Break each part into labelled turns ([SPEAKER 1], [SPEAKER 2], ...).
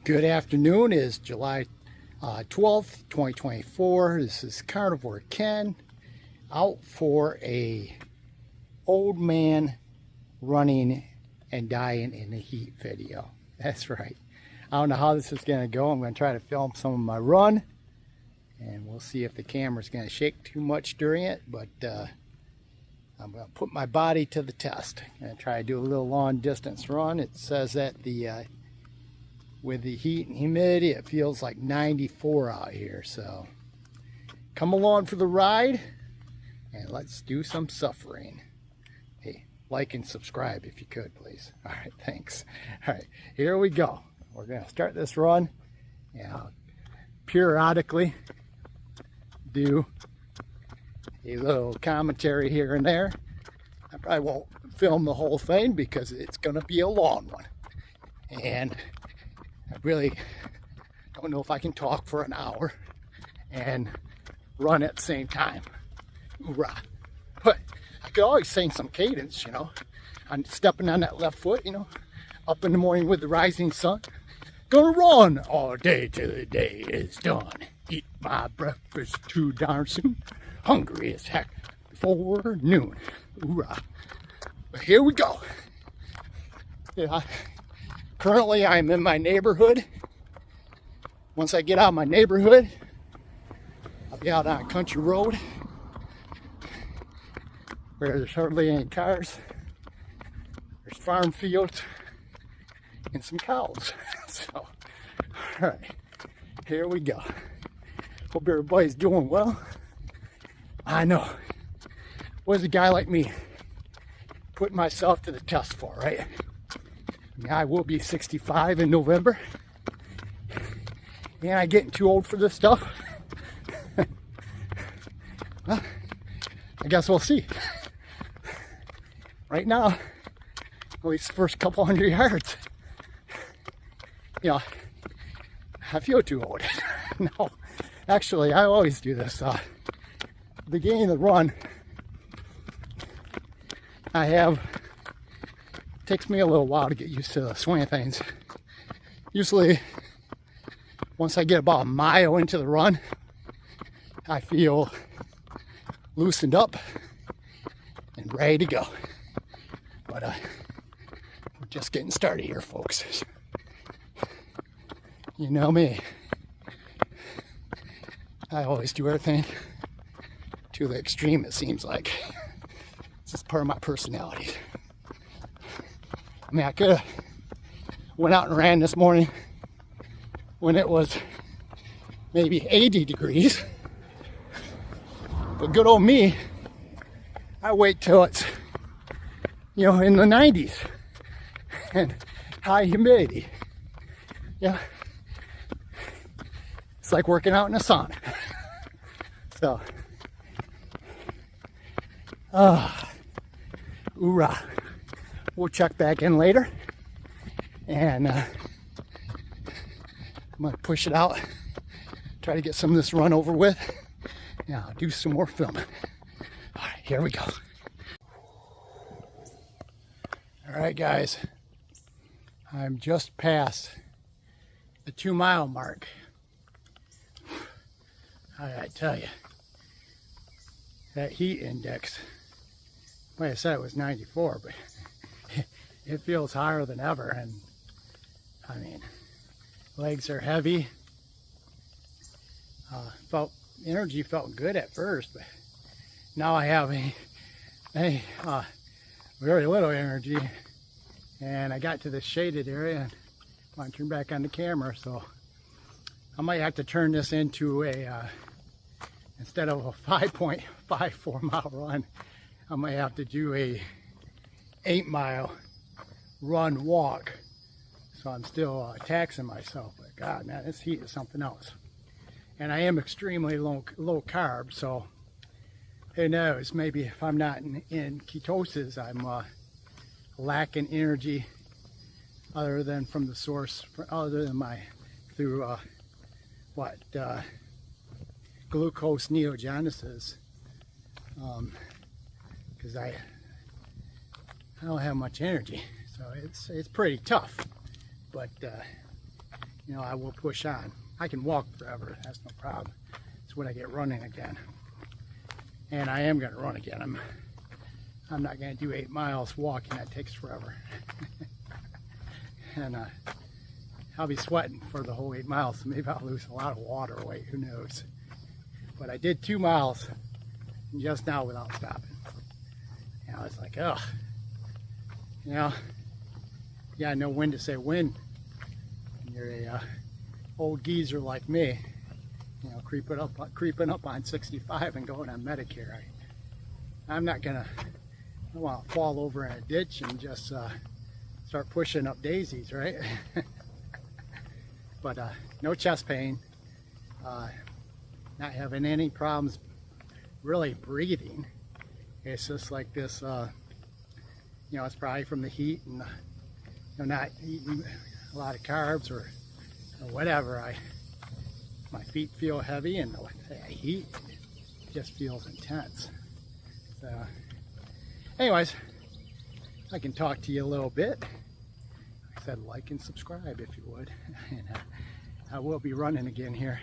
[SPEAKER 1] Good afternoon. It is July 12th, 2024. This is Carnivore Ken out for a old man running and dying in the heat video. That's right. I don't know how this is going to go. I'm going to try to film some of my run, and we'll see if the camera's going to shake too much during it, but I'm going to put my body to the test. I'm going to try to do a little long distance run. It says that with the heat and humidity, it feels like 94 out here. So come along for the ride and let's do some suffering. Hey, like and subscribe if you could, please. All right, thanks. All right, here we go. We're going to start this run and I'll periodically do a little commentary here and there. I probably won't film the whole thing because it's going to be a long one. And I really don't know if I can talk for an hour and run at the same time. Hoorah. But I could always sing some cadence, you know. I'm stepping on that left foot, you know, up in the morning with the rising sun. Gonna run all day till the day is done. Eat my breakfast too darn soon. Hungry as heck before noon. Hoorah. But here we go. Yeah. Currently, I'm in my neighborhood. Once I get out of my neighborhood, I'll be out on a country road where there's hardly any cars. There's farm fields and some cows. So, all right, here we go. Hope everybody's doing well. I know. What does a guy like me put myself to the test for, right? I will be 65 in November. And I'm getting too old for this stuff. Well, I guess we'll see. Right now, at least the first couple hundred yards, you know, I feel too old. No, actually, I always do this. Beginning of the run, takes me a little while to get used to the swing of things. Usually, once I get about a mile into the run, I feel loosened up and ready to go. But we're just getting started here, folks. You know me. I always do everything to the extreme, it seems like. It's just part of my personality. I mean, I could have went out and ran this morning when it was maybe 80 degrees. But good old me, I wait till it's, you know, in the 90s and high humidity. Yeah. It's like working out in a sauna. So, hoorah. We'll check back in later, and I'm going to push it out, try to get some of this run over with, and I'll do some more filming. All right, here we go. All right, guys, I'm just past the 2-mile mark. I gotta tell you, that heat index, like I said, it was 94, but it feels higher than ever. And I mean, legs are heavy. Energy felt good at first, but now I have a very little energy. And I got to this shaded area and I want to turn back on the camera, so I might have to turn this into a instead of a 5.54 mile run, I might have to do a 8-mile run walk. So I'm still taxing myself, but God, man, this heat is something else. And I am extremely low carb, so who knows, maybe if I'm not in ketosis, I'm lacking energy other than from the source, other than glucose neogenesis, because I don't have much energy. So it's pretty tough, but you know, I will push on. I can walk forever, that's no problem. It's when I get running again. And I am gonna run again. I'm not gonna do 8 miles walking, that takes forever. And I'll be sweating for the whole 8 miles, so maybe I'll lose a lot of water weight, who knows. But I did 2 miles just now without stopping. And I was like, oh, you know, you gotta know when to say when. You're a old geezer like me, you know, creeping up on 65 and going on Medicare. I'm not gonna, I don't want to fall over in a ditch and just start pushing up daisies, right? But no chest pain, not having any problems really breathing. It's just like this, you know, it's probably from the heat and you know, not eating a lot of carbs or whatever. My feet feel heavy and the heat just feels intense. So anyways, I can talk to you a little bit. Like I said, like and subscribe if you would. And I will be running again here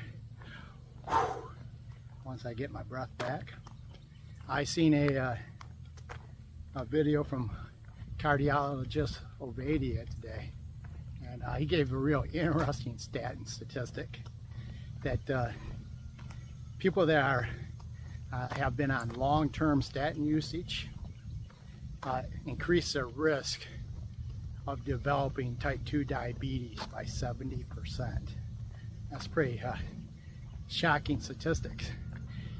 [SPEAKER 1] once I get my breath back. I seen a video from cardiologist Ovadia today, and he gave a real interesting stat and statistic that people that have been on long-term statin usage increase their risk of developing type 2 diabetes by 70%. That's pretty shocking statistics.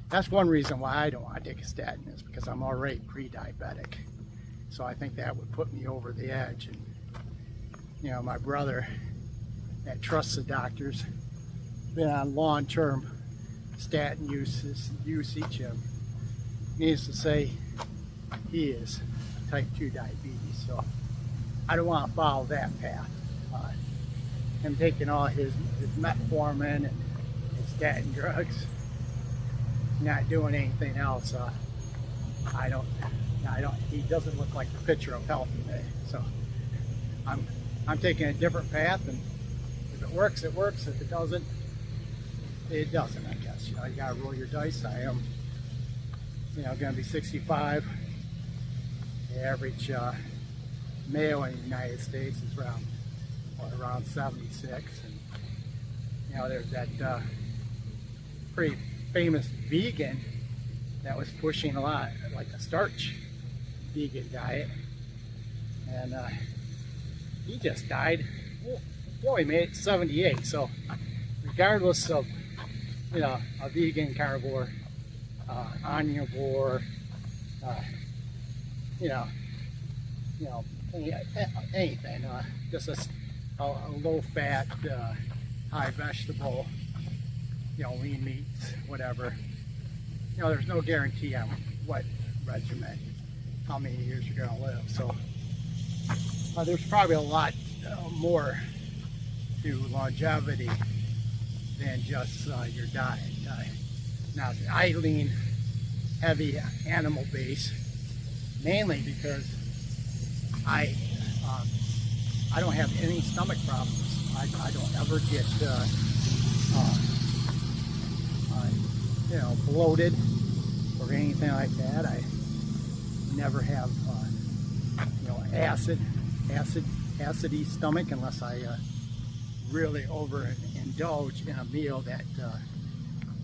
[SPEAKER 1] That's one reason why I don't want to take a statin, is because I'm already pre-diabetic. So I think that would put me over the edge. And you know, my brother that trusts the doctors, been on long-term statin usage, needs to say he is type 2 diabetes. So I don't want to follow that path. Him taking all his metformin and his statin drugs, not doing anything else. He doesn't look like the picture of health today. So I'm taking a different path, and if it works, it works. If it doesn't, it doesn't, I guess. You know, you gotta roll your dice. I am, you know, gonna be 65. The average male in the United States is around 76, and you know, there's that pretty famous vegan that was pushing a lot, like a starch vegan diet, and he just died. He only made it to 78. So regardless of, you know, a vegan, carnivore, omnivore, you know, anything, just a low-fat, high vegetable, you know, lean meats, whatever. You know, there's no guarantee on what regimen, how many years you're going to live. So there's probably a lot more to longevity than just your diet. Now, I lean heavy animal base mainly because I don't have any stomach problems. I don't ever get you know, bloated or anything like that. I never have you know, acidy stomach unless I really overindulge in a meal that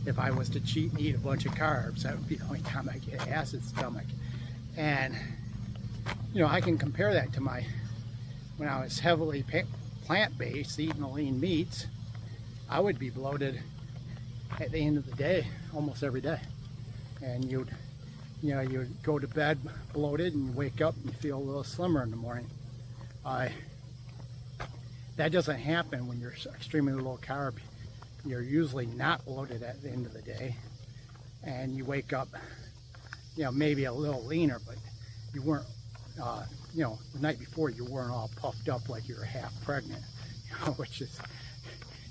[SPEAKER 1] if I was to cheat and eat a bunch of carbs, that would be the only time I get acid stomach. And you know, I can compare that to when I was heavily plant-based, eating the lean meats. I would be bloated at the end of the day almost every day, and you'd go to bed bloated and you wake up and you feel a little slimmer in the morning. That doesn't happen when you're extremely low carb. You're usually not bloated at the end of the day, and you wake up, you know, maybe a little leaner, but you weren't, you know, the night before you weren't all puffed up like you were half pregnant, you know, which is,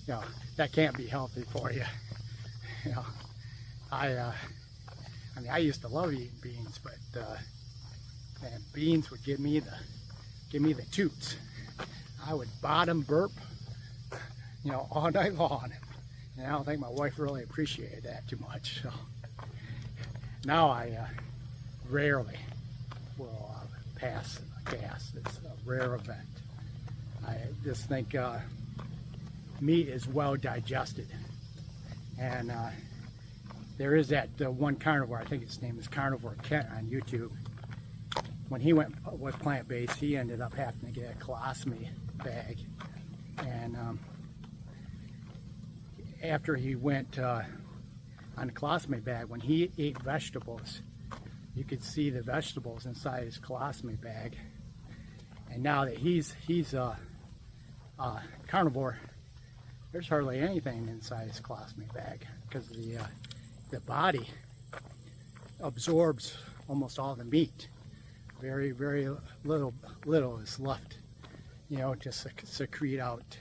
[SPEAKER 1] you know, that can't be healthy for you. You know, I mean, I used to love eating beans, but man, beans would give me the toots. I would bottom burp, you know, all night long. And I don't think my wife really appreciated that too much. So now I rarely will pass gas. It's a rare event. I just think meat is well digested. And there is that one carnivore, I think his name is Carnivore Kent on YouTube. When he was plant-based, he ended up having to get a colostomy bag. And after he went on the colostomy bag, when he ate vegetables, you could see the vegetables inside his colostomy bag. And now that he's a carnivore, there's hardly anything inside his colostomy bag because the body absorbs almost all the meat. Very, very little is left, you know, to secrete out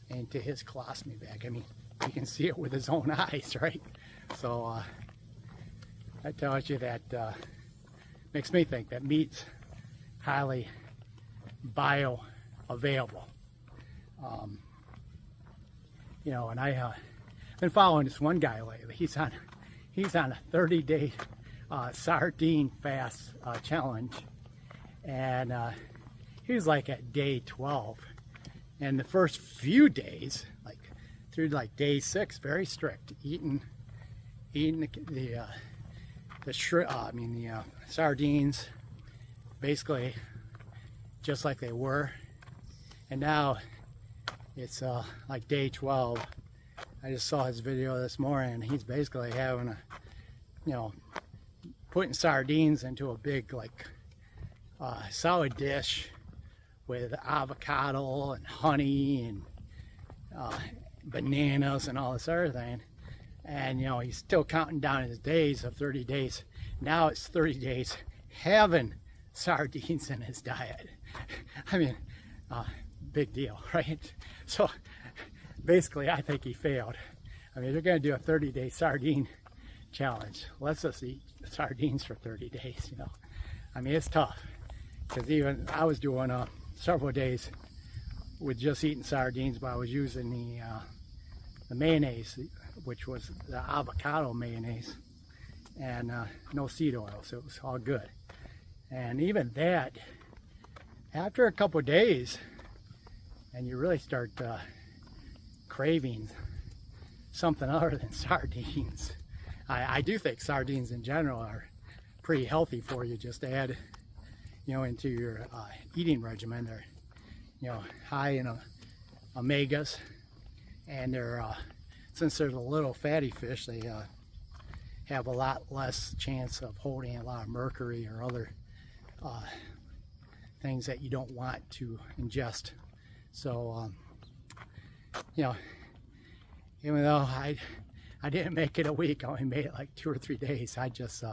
[SPEAKER 1] into his colostomy bag. I mean, you can see it with his own eyes, right? So that tells you that, makes me think that meat's highly bioavailable. You know, and I've been following this one guy lately. He's on a 30-day sardine fast challenge, and he was like at day 12. And the first few days, like through like day 6, very strict, eating the sardines, basically just like they were. And now it's like day 12. I just saw his video this morning. He's basically having a, you know, putting sardines into a big like salad dish with avocado and honey and bananas and all this other thing. And you know, he's still counting down his days of 30 days. Now it's 30 days having sardines in his diet. I mean, big deal, right? So basically, I think he failed. I mean, they're going to do a 30-day sardine challenge. Let's just eat sardines for 30 days, you know. I mean, it's tough. Because even I was doing several days with just eating sardines, but I was using the mayonnaise, which was the avocado mayonnaise, and no seed oil, so it was all good. And even that, after a couple of days, and you really start craving something other than sardines. I do think sardines in general are pretty healthy for you, just to add, you know, into your eating regimen. They're, you know, high in omegas, and they're since they're a little fatty fish, they have a lot less chance of holding a lot of mercury or other things that you don't want to ingest. So you know, even though I didn't make it a week, I only made it like 2 or 3 days. I just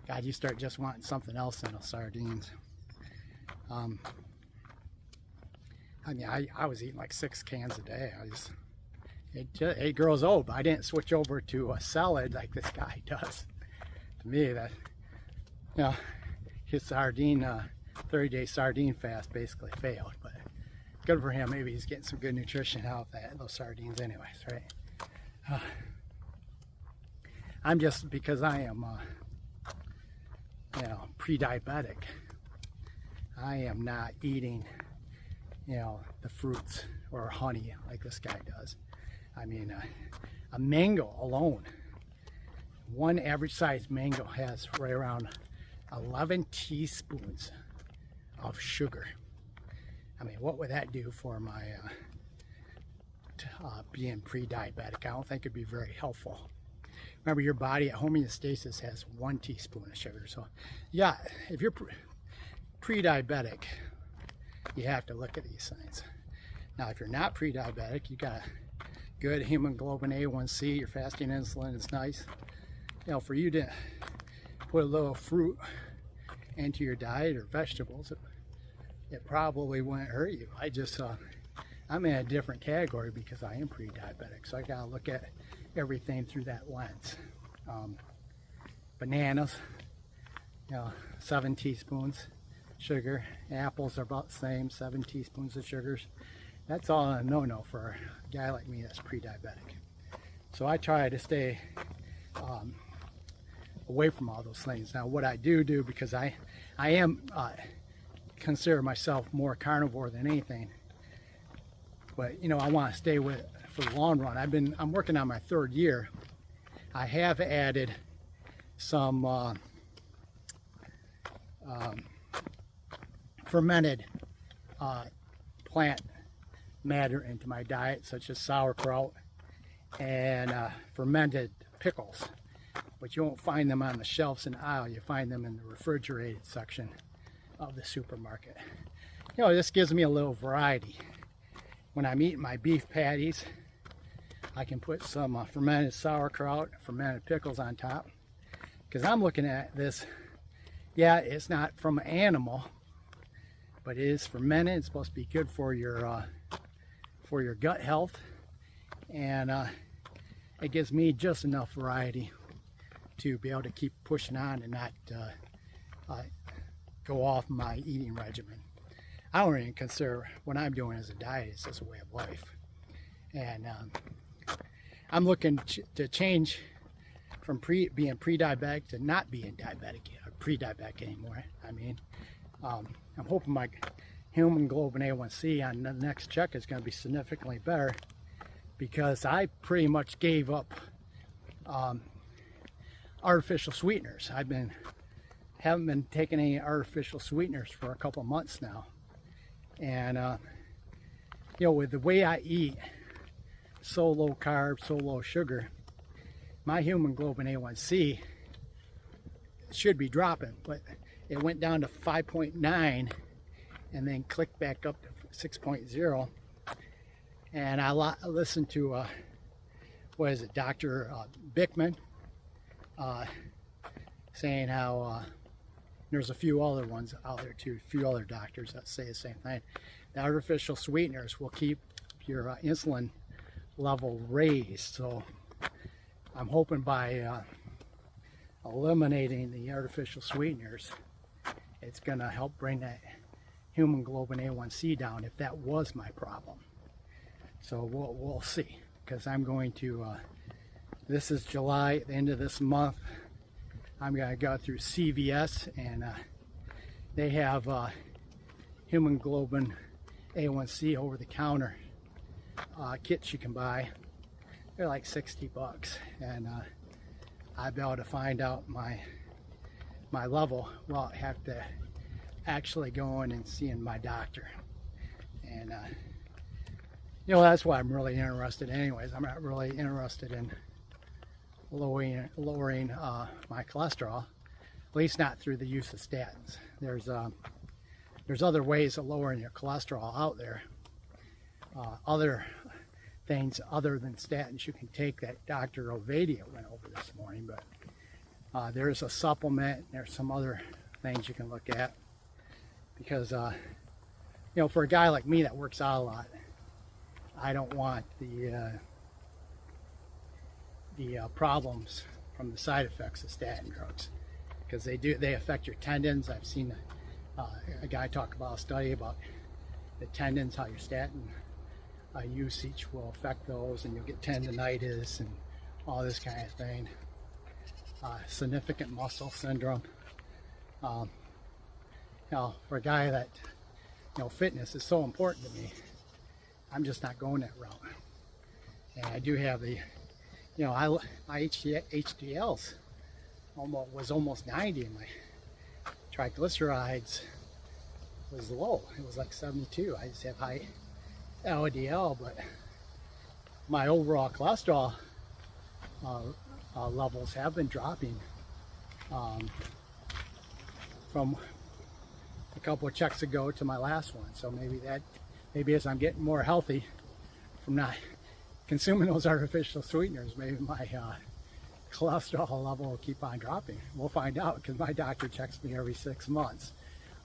[SPEAKER 1] God, you start just wanting something else than those sardines. I mean, I was eating like 6 cans a day. It grows old, but I didn't switch over to a salad like this guy does. To me, that, you know, his sardine 30-day sardine fast basically failed. But good for him. Maybe he's getting some good nutrition out of those sardines, anyways, right? I'm just, because I am, you know, pre-diabetic. I am not eating, you know, the fruits or honey like this guy does. I mean, a mango alone, one average sized mango has right around 11 teaspoons of sugar. I mean, what would that do for my being pre-diabetic? I don't think it'd be very helpful. Remember, your body at homeostasis has 1 teaspoon of sugar. So yeah, if you're pre-diabetic, you have to look at these signs. Now, if you're not pre-diabetic, you got a good hemoglobin A1C, your fasting insulin is nice. You know, for you to put a little fruit into your diet or vegetables, it probably wouldn't hurt you. I'm in a different category because I am pre-diabetic, so I gotta look at everything through that lens. Bananas, you know, 7 teaspoons sugar. Apples are about the same, 7 teaspoons of sugars. That's all a no-no for a guy like me that's pre-diabetic. So I try to stay away from all those things. Now what I do because I am consider myself more carnivore than anything, but you know, I want to stay with it for the long run. I'm working on my 3rd year. I have added some fermented plant matter into my diet, such as sauerkraut and fermented pickles. But you won't find them on the shelves in the aisle. You find them in the refrigerated section of the supermarket. You know, this gives me a little variety. When I'm eating my beef patties, I can put some fermented sauerkraut, fermented pickles on top. Because I'm looking at this, yeah, it's not from an animal, but it is fermented. It's supposed to be good for your gut health, and it gives me just enough variety to be able to keep pushing on and not go off my eating regimen. I don't even consider what I'm doing as a diet. It's just a way of life, and I'm looking to change from being pre-diabetic to not being diabetic or pre-diabetic anymore. I mean, I'm hoping my hemoglobin A1C on the next check is going to be significantly better, because I pretty much gave up artificial sweeteners. Haven't been taking any artificial sweeteners for a couple months now, and you know, with the way I eat, so low carb, so low sugar, my hemoglobin A1C should be dropping, but it went down to 5.9 and then clicked back up to 6.0. And I listened to what is it, Dr. Bickman, saying how there's a few other ones out there too, a few other doctors that say the same thing. The artificial sweeteners will keep your insulin level raised. So I'm hoping by eliminating the artificial sweeteners, it's going to help bring that hemoglobin A1C down, if that was my problem. So we'll see, because I'm going to, this is July, at the end of this month, I'm going to go through CVS, and they have hemoglobin A1C over the counter kits you can buy. They're like 60 bucks, and I'll be able to find out my level. Well, I have to actually go in and seeing my doctor, and you know, that's why I'm really interested anyways. I'm not really interested in lowering my cholesterol, at least not through the use of statins. There's other ways of lowering your cholesterol out there, other things other than statins you can take that Dr. Ovadia went over this morning, but there's a supplement, there's some other things you can look at, because you know, for a guy like me that works out a lot, I don't want the problems from the side effects of statin drugs, because they affect your tendons. I've seen a guy talk about a study about the tendons, how your statin usage will affect those, and you'll get tendonitis and all this kind of thing. Significant muscle syndrome. You know, for a guy that, you know, fitness is so important to me, I'm just not going that route. And I do have the, you know, my HDLs was almost 90, and my triglycerides was low. It was like 72. I just have high LDL, but my overall cholesterol levels have been dropping from a couple of checks ago to my last one. So maybe as I'm getting more healthy from not consuming those artificial sweeteners, maybe my cholesterol level will keep on dropping. We'll find out, because my doctor checks me every 6 months,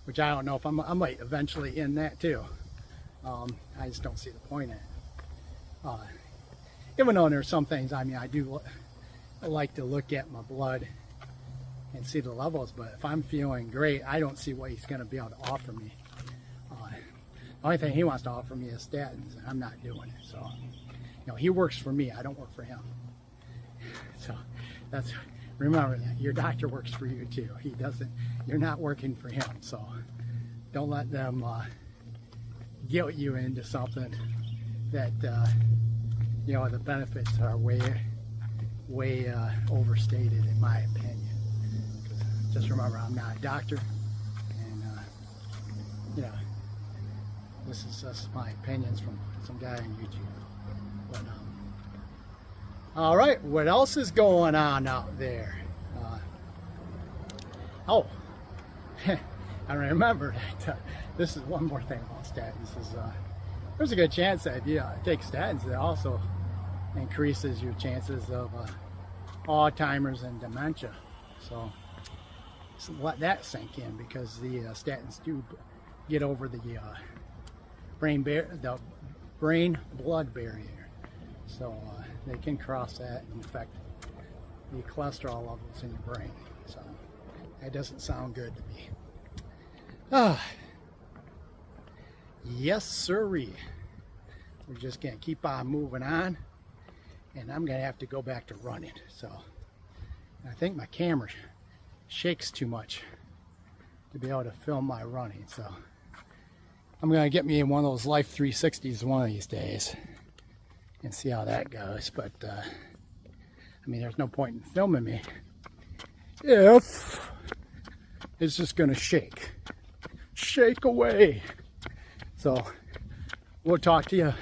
[SPEAKER 1] which I don't know if I might eventually end that too. I just don't see the point in it. Even though there's some things, I mean, I like to look at my blood and see the levels, but if I'm feeling great, I don't see what he's going to be able to offer me. The only thing he wants to offer me is statins, and I'm not doing it. So, you know, he works for me. I don't work for him. So that's, remember that your doctor works for you too. He doesn't. You're not working for him. So don't let them guilt you into something that you know, the benefits are way overstated, in my opinion. Just remember, I'm not a doctor, and you know, this is just my opinions from some guy on YouTube. But all right, what else is going on out there? Oh, I remember that this is one more thing about statins. Is there's a good chance that if you take statins, it also increases your chances of Alzheimer's and dementia. So let that sink in, because the statins do get over the brain-blood barrier. So they can cross that and affect the cholesterol levels in your brain. So that doesn't sound good to me. Yes, sirree. We're just gonna keep on moving on, and I'm gonna have to go back to running. So I think my camera shakes too much to be able to film my running. So I'm gonna get me in one of those Life 360s one of these days and see how that goes. But I mean, there's no point in filming me if it's just gonna shake away. So we'll talk to you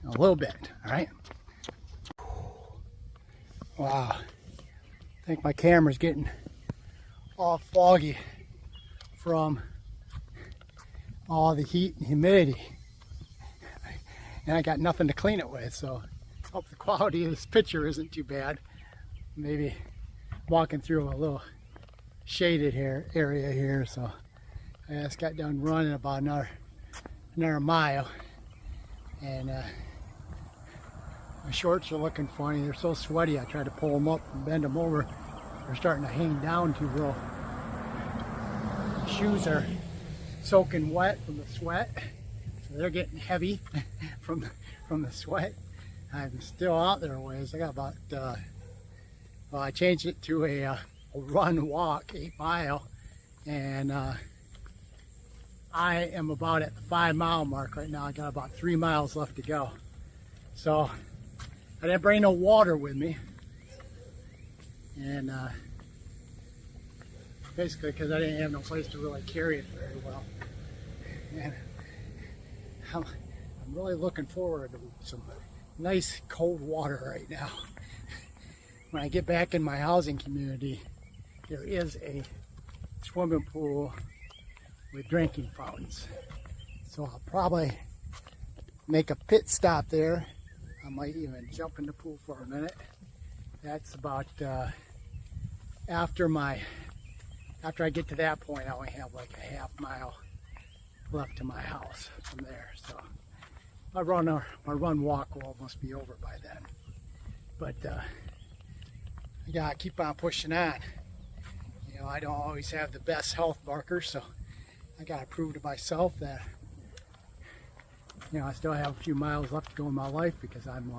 [SPEAKER 1] in a little bit. All right. Wow, I think my camera's getting all foggy from all the heat and humidity, and I got nothing to clean it with. So I hope the quality of this picture isn't too bad. Maybe walking through a little shaded area here. So I just got done running about another mile, and my shorts are looking funny. They're so sweaty. I tried to pull them up and bend them over. They're starting to hang down too real. The shoes are soaking wet from the sweat, so they're getting heavy from the sweat. I'm still out there a ways. I got about well, I changed it to a run walk 8 mile, and I am about at the 5 mile mark right now. I got about 3 miles left to go. So I didn't bring no water with me, and basically because I didn't have no place to really carry it very well. And I'm really looking forward to some nice cold water right now. When I get back in my housing community, there is a swimming pool with drinking fountains. So I'll probably make a pit stop there. I might even jump in the pool for a minute. That's about after I get to that point, I only have like a half mile left to my house from there. So my run walk will almost be over by then. But I gotta keep on pushing on. You know, I don't always have the best health markers, so I gotta prove to myself that, you know, I still have a few miles left to go in my life, because I'm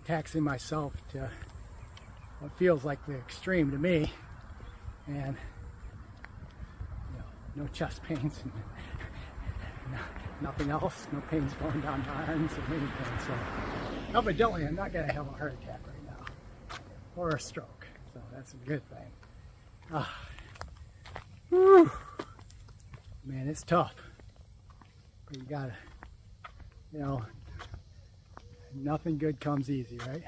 [SPEAKER 1] taxing myself to what feels like the extreme to me, and you know, no chest pains and nothing else, no pains going down my arms or anything. So evidently I'm not gonna have a heart attack right now, or a stroke, so that's a good thing. Whew. Man, it's tough, but you gotta, you know, nothing good comes easy, right?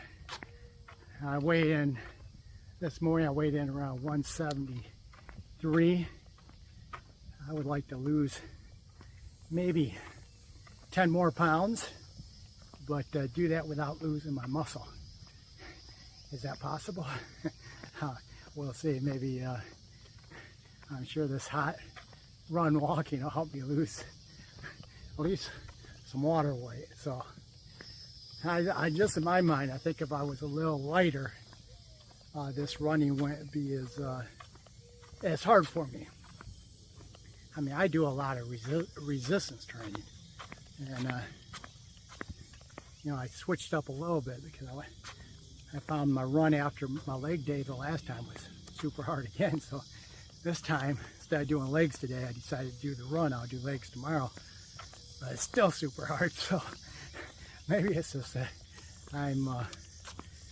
[SPEAKER 1] I weighed in this morning, I weighed in around 173. I would like to lose maybe 10 more pounds, but do that without losing my muscle. Is that possible? We'll see. Maybe I'm sure this hot run walking will help me lose at least some water weight. So I just, in my mind, I think if I was a little lighter, this running wouldn't be as hard for me. I mean, I do a lot of resistance training, and you know, I switched up a little bit because I found my run after my leg day the last time was super hard again. So this time, instead of doing legs today, I decided to do the run. I'll do legs tomorrow, but it's still super hard. So maybe it's just that I'm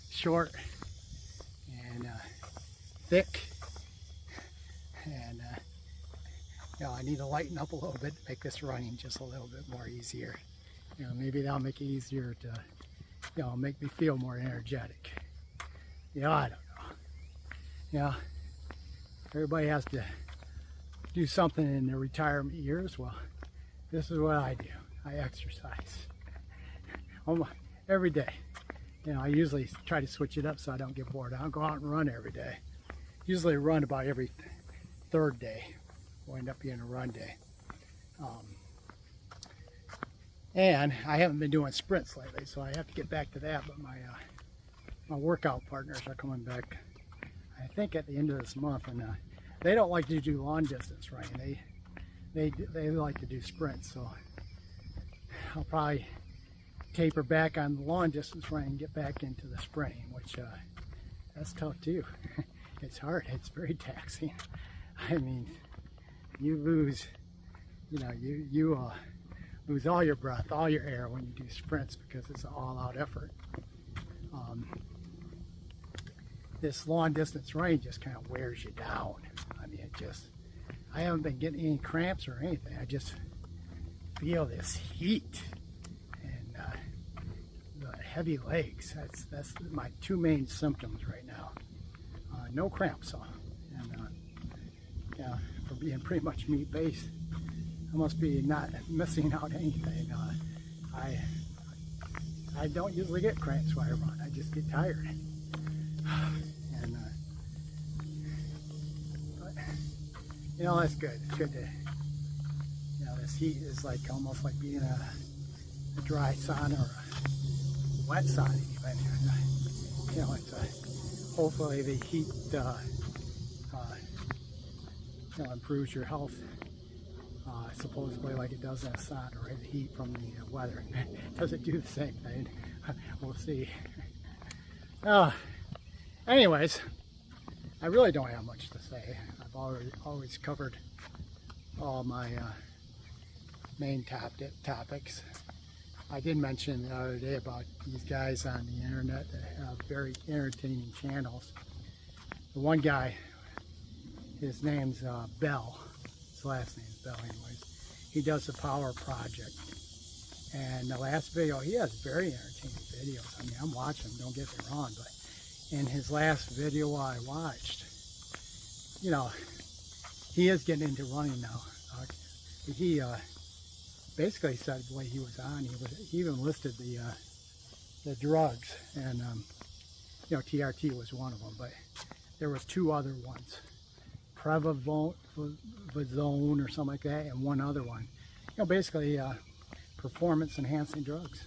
[SPEAKER 1] short and thick, and you know, I need to lighten up a little bit to make this running just a little bit more easier. You know, maybe that'll make it easier to, you know, make me feel more energetic. You know, I don't know. You know, everybody has to do something in their retirement years. Well, this is what I do. I exercise almost every day. You know, I usually try to switch it up so I don't get bored. I don't go out and run every day. Usually run about every third day. Will end up being a run day. And I haven't been doing sprints lately, so I have to get back to that. But my workout partners are coming back, I think, at the end of this month, and they don't like to do long distance running. They like to do sprints, so I'll probably taper back on the long distance running and get back into the sprinting, which that's tough too. It's hard. It's very taxing. I mean, you lose, you know, you lose all your breath, all your air when you do sprints because it's an all-out effort. This long distance running just kind of wears you down. I mean, I haven't been getting any cramps or anything. I just feel this heat and the heavy legs. That's my two main symptoms right now. No cramps, and yeah, for being pretty much meat-based, I must be not missing out anything. I don't usually get cramps when I run. I just get tired. And but you know, that's good. It's good to, you know, this heat is like almost like being a dry sauna or a wet sauna even. You know, it's hopefully the heat you know, improves your health. Supposedly like it does in a sauna, right? The heat from the weather. Does it do the same thing? We'll see. Anyways, I really don't have much to say. I've always covered all my main topics. I did mention the other day about these guys on the internet that have very entertaining channels. The one guy, his name's Bell. His last name's Bell, anyways. He does the Power Project, and the last video, he has very entertaining videos. I mean, I'm watching them, don't get me wrong, but in his last video I watched, you know, he is getting into running now. He basically said the way he was on, he even listed the drugs, and you know, TRT was one of them, but there was two other ones. Prevazone or something like that, and one other one. You know, basically performance enhancing drugs.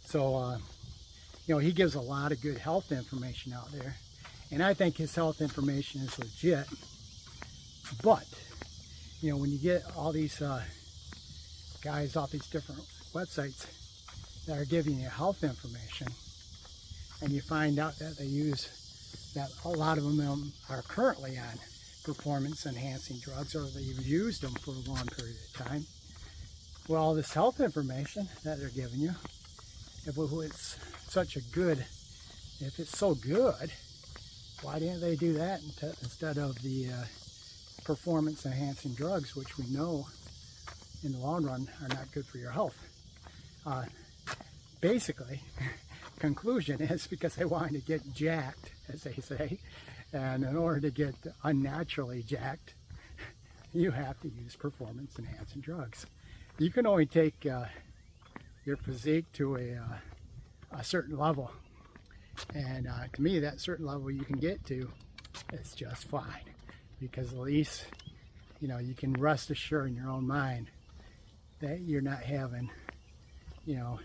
[SPEAKER 1] So, you know, he gives a lot of good health information out there, and I think his health information is legit. But, you know, when you get all these guys off these different websites that are giving you health information, and you find out that they use, that a lot of them are currently on performance enhancing drugs, or they've used them for a long period of time. Well, this health information that they're giving you, if it's such a good, if it's so good, why didn't they do that instead of the performance enhancing drugs, which we know in the long run are not good for your health? Basically, conclusion is because they wanted to get jacked, as they say. And in order to get unnaturally jacked, you have to use performance enhancing drugs. You can only take your physique to a certain level. And to me, that certain level you can get to is just fine. Because at least, you know, you can rest assured in your own mind that you're not having, you know,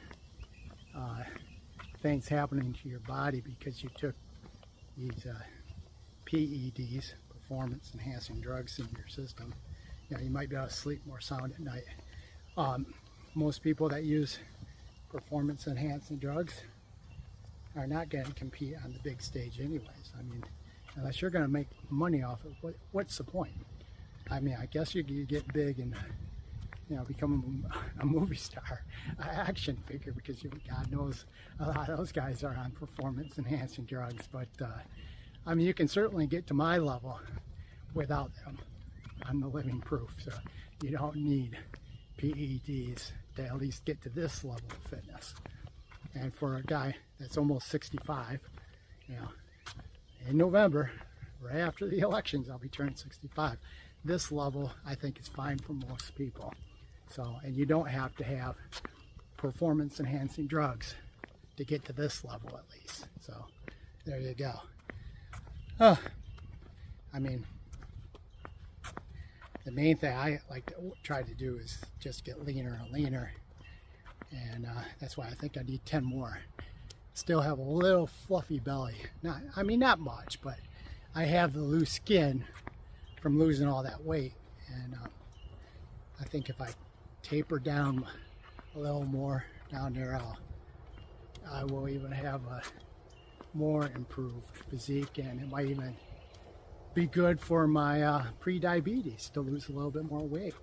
[SPEAKER 1] things happening to your body because you took these PEDs, performance enhancing drugs, in your system. you know, you might be able to sleep more sound at night. Most people that use performance enhancing drugs are not going to compete on the big stage anyways. I mean, unless you're going to make money off it, what's the point? I mean, I guess you get big and, you know, become a movie star, an action figure, because God knows a lot of those guys are on performance enhancing drugs. But I mean, you can certainly get to my level without them. I'm the living proof. So you don't need PEDs to at least get to this level of fitness. And for a guy that's almost 65, you know, in November, right after the elections, I'll be turning 65. This level, I think, is fine for most people. So, and you don't have to have performance enhancing drugs to get to this level at least. So there you go. I mean, the main thing I like to try to do is just get leaner and leaner. And that's why I think I need 10 more. Still have a little fluffy belly. Not much, but I have the loose skin from losing all that weight. And I think if I taper down a little more down there, I will even have a more improved physique, and it might even be good for my pre-diabetes to lose a little bit more weight.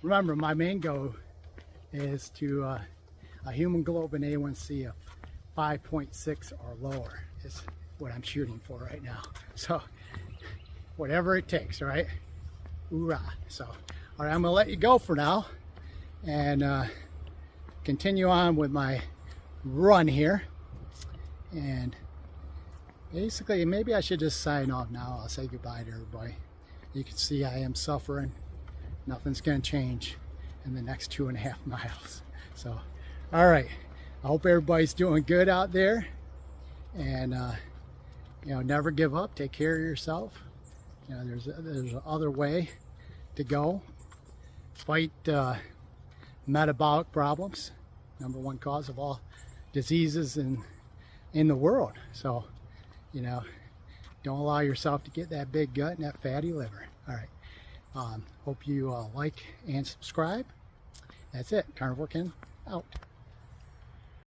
[SPEAKER 1] Remember, my main goal is to a hemoglobin A1C of 5.6 or lower is what I'm shooting for right now. So whatever it takes, right? Hoorah. So, all right, I'm gonna let you go for now and continue on with my run here. And basically, maybe I should just sign off now. I'll say goodbye to everybody. You can see I am suffering. Nothing's gonna change in the next 2.5 miles. So, all right, I hope everybody's doing good out there, and you know, never give up. Take care of yourself. You know, there's another way to go. Fight metabolic problems, #1 cause of all diseases in the world. So, you know, don't allow yourself to get that big gut and that fatty liver. All right. Hope you like and subscribe. That's it. Carnivore Ken out.